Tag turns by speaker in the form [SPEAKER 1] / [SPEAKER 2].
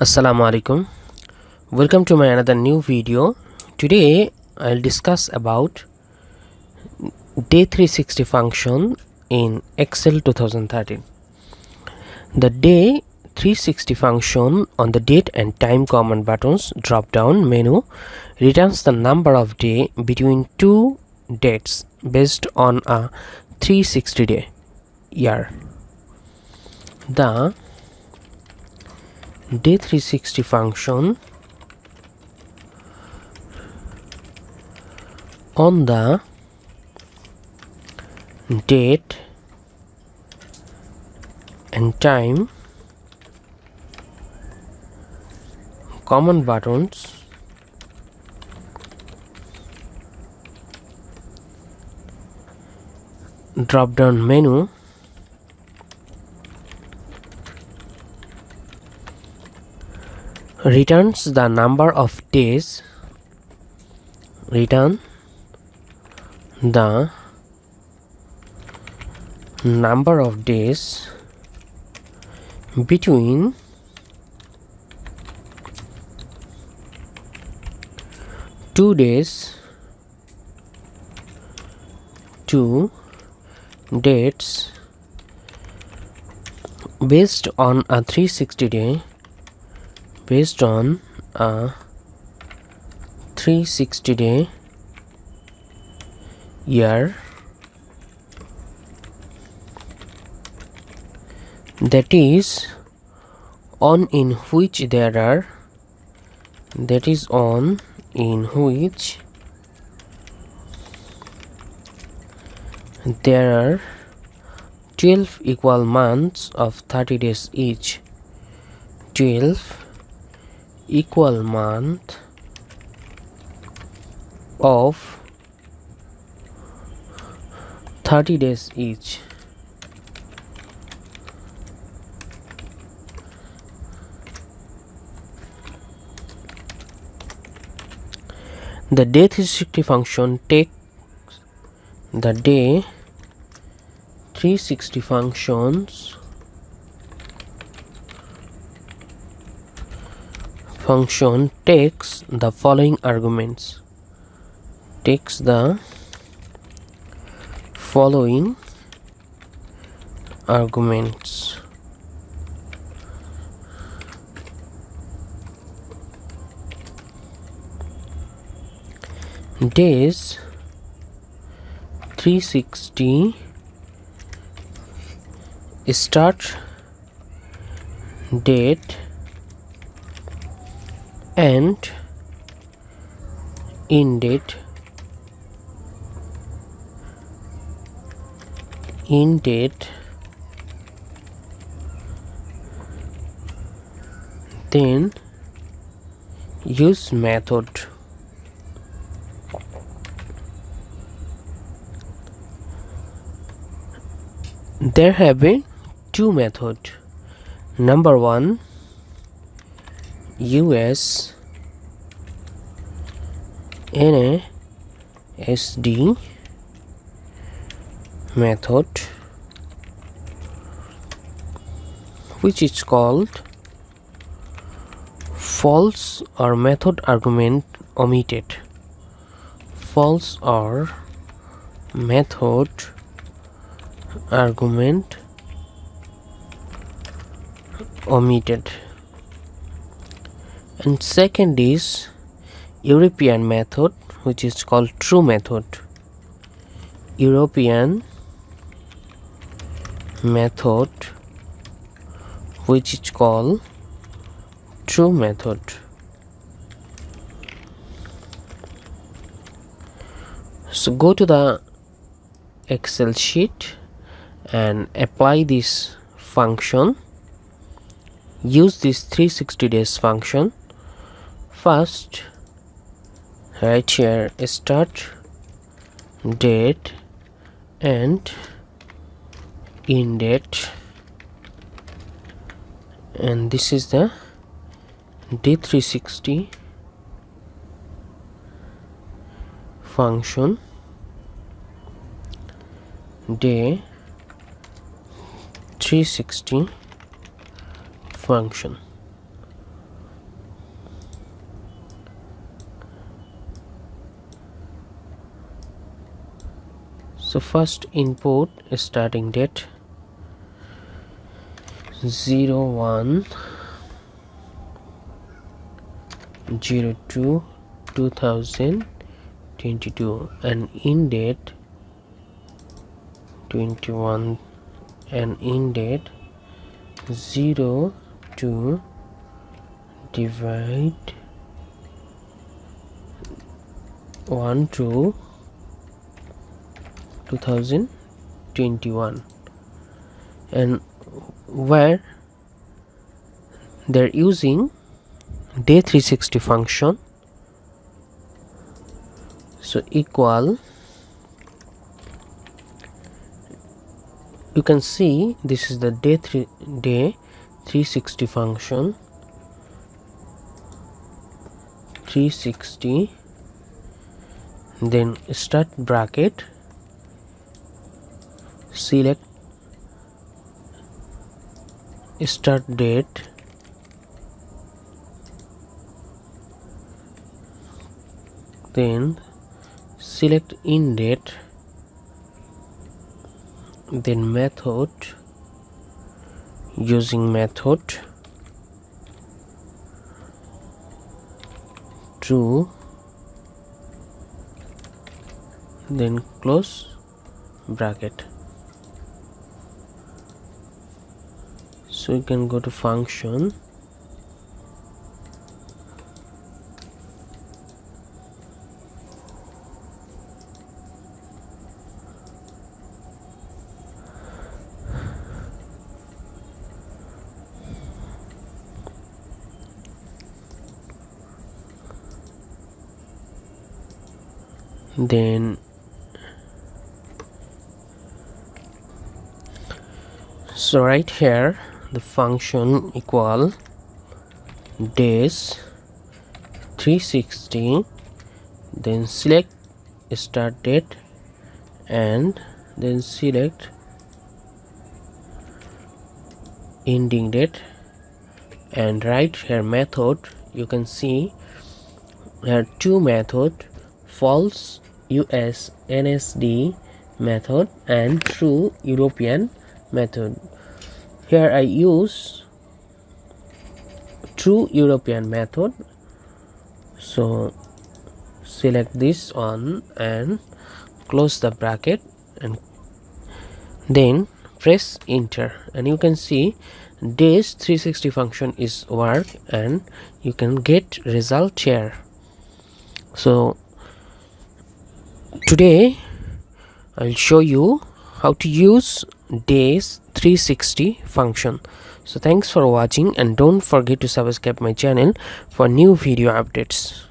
[SPEAKER 1] Assalamu alaikum. Welcome to my another new video. Today I'll discuss about day 360 function in Excel 2013. The day 360 function on the date and time command buttons drop down menu returns the number of day between two dates based on a 360 day year. The day 360 function on the date and time command buttons drop down menu returns the number of days between two days, two dates based on a 360 day year, that is on in which there are 12 equal months of 30 days each. 12 equal month of 30 days each. The day 360 function takes the day 360 function takes the following arguments. Days 360 start date and end date, then use method. There have been two methods. Number one, Use NASD method, which is called false or method argument omitted. False or method argument omitted. And second is European method, which is called true method. European method, which is called true method. So go to the Excel sheet and apply this function. Use this 360 days function. First, right here, start date and end date, and this is the day 360 function. Day 360 function. So first input starting date 01/02/2022 and end date 21 and end date 02 divide 1 to 2021, and where they're using day360 function. So equal, you can see this is the day360 function 360, then start bracket, select start date, then select end date, then method, using method true, then close bracket. So you can go to function, then so right here the function equal days360, then select start date and then select ending date, and right here method, you can see there are two method, false US NASD method and true European method. Here I use true European method, so select this one and close the bracket and then press enter, and you can see days360 function is work and you can get result here. So today I'll show you how to use days360 function. So thanks for watching and don't forget to subscribe my channel for new video updates.